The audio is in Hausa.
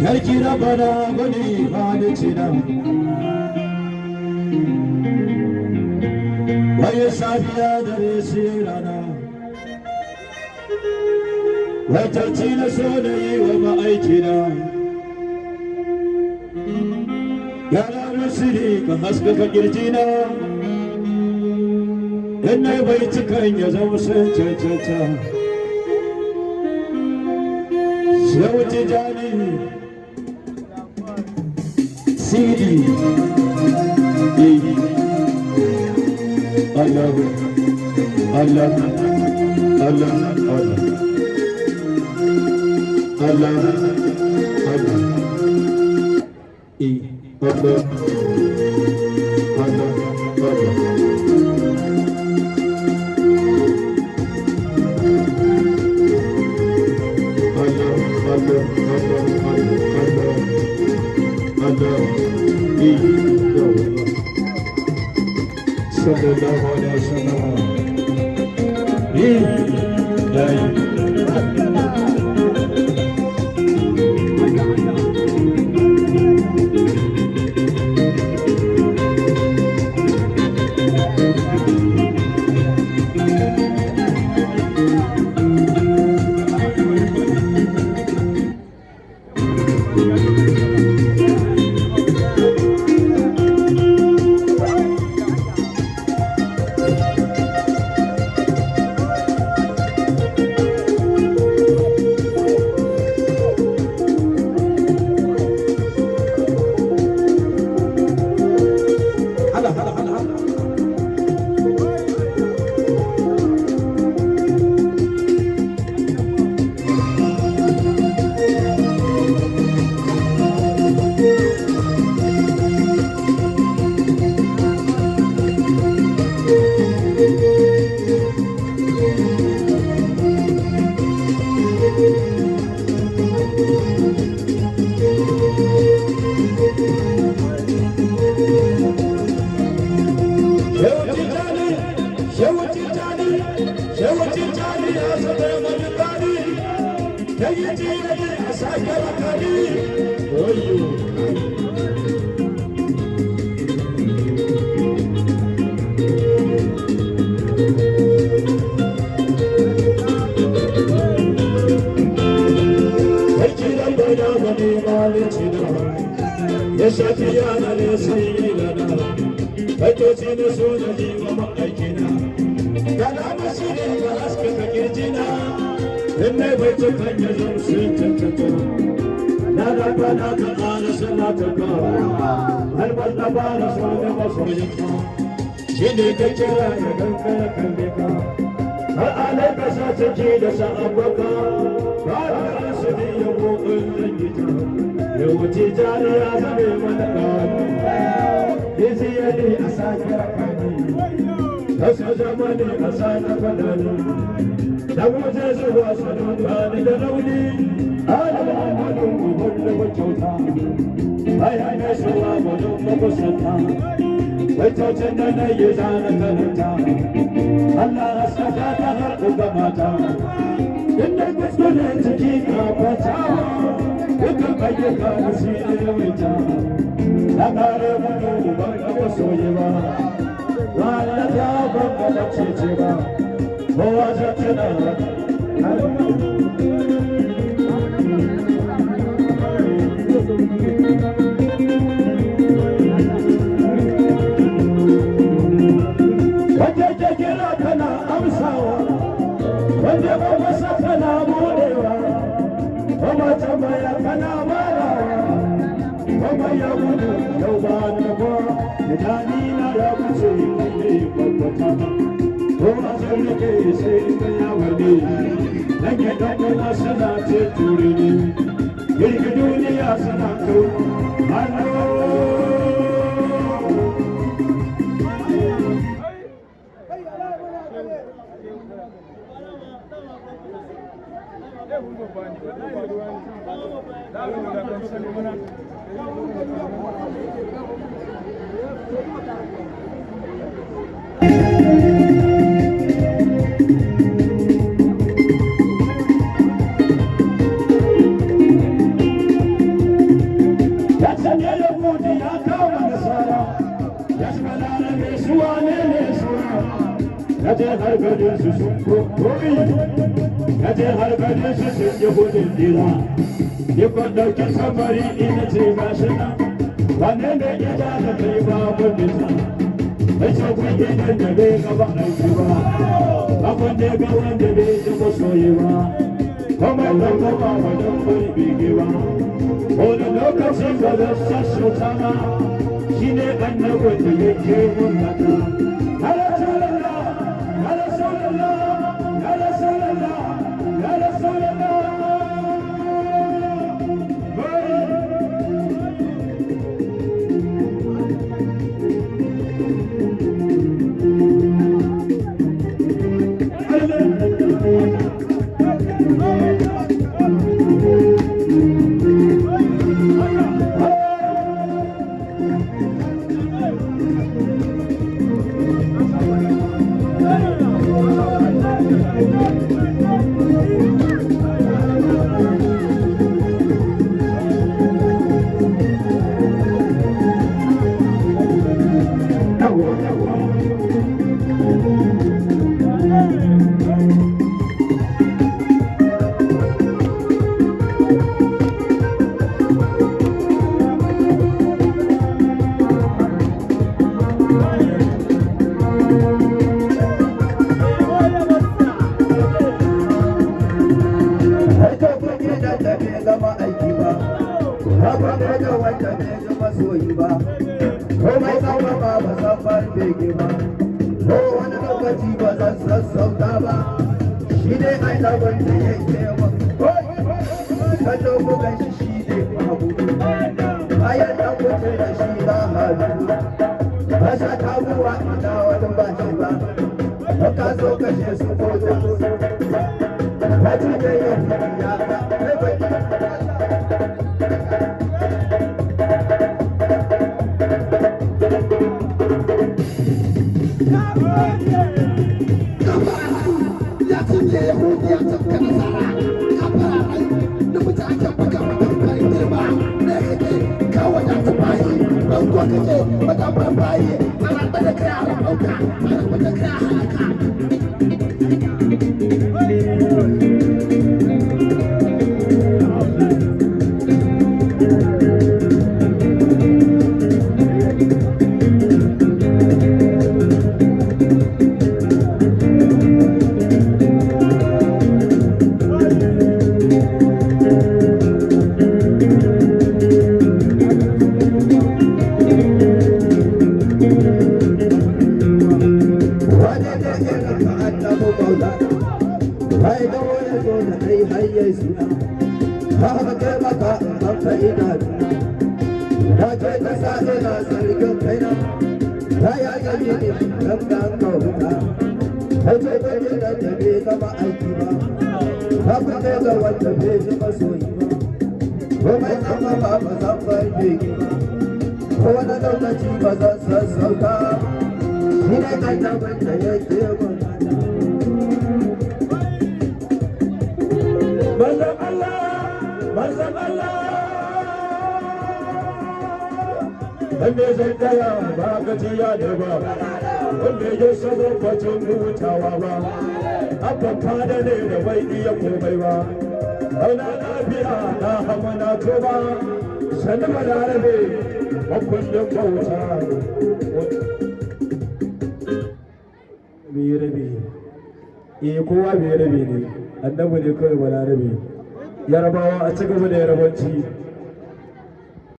Yarkina bana bani halicina Waye safiya dare sai rana Watarci na so da yi wa ma'aikina Yana musiri ka haskaka kirjina Ina bai cikin ya zama sun cancanta Shehu Tijani Sidi Allah Allah Allah Allah Allah Allah Allah Allah Sallallahu alaihi wasallam. Kaje har gadin su sun koyi, kaje har gadin su sun yi gudun dila. Ni ko ɗauki samari ina ce gashi nan, wane ne ya ja da kai ba gudunsa. Mai sauƙi idan da bai gaba aiki ba, abin da ga wanda bai ji masoyi ba. Kuma ɗan gaba wajen bai bege ba. Wani lokacin da zan sassauta ma, shi ne annabin da yake mun mata. Komai tsawaka ba san bar bege ba, ko wani lokaci ba zan sassauta ba, shi ne ai labar da yake wa. Kallo ko ganshi shi ne babu, bayan da kuce da shi na hannu, ba sha tabuwa ina wani ba shi ba, ba ka so kashe su ko da ba ci da yin ya ba, kai bai wanda zai kaya ba gajiya da ba, wanda ya sabo kwacin hutawa ba, abban fada ne da bai iya komai ba. Auna lafiya na hama na tuba, sani balarabe makullin bauta. Bai rabe, kowa bai rabe ne, annabi ne kawai balarabe. Yarabawa a ci gaba da yarabanci.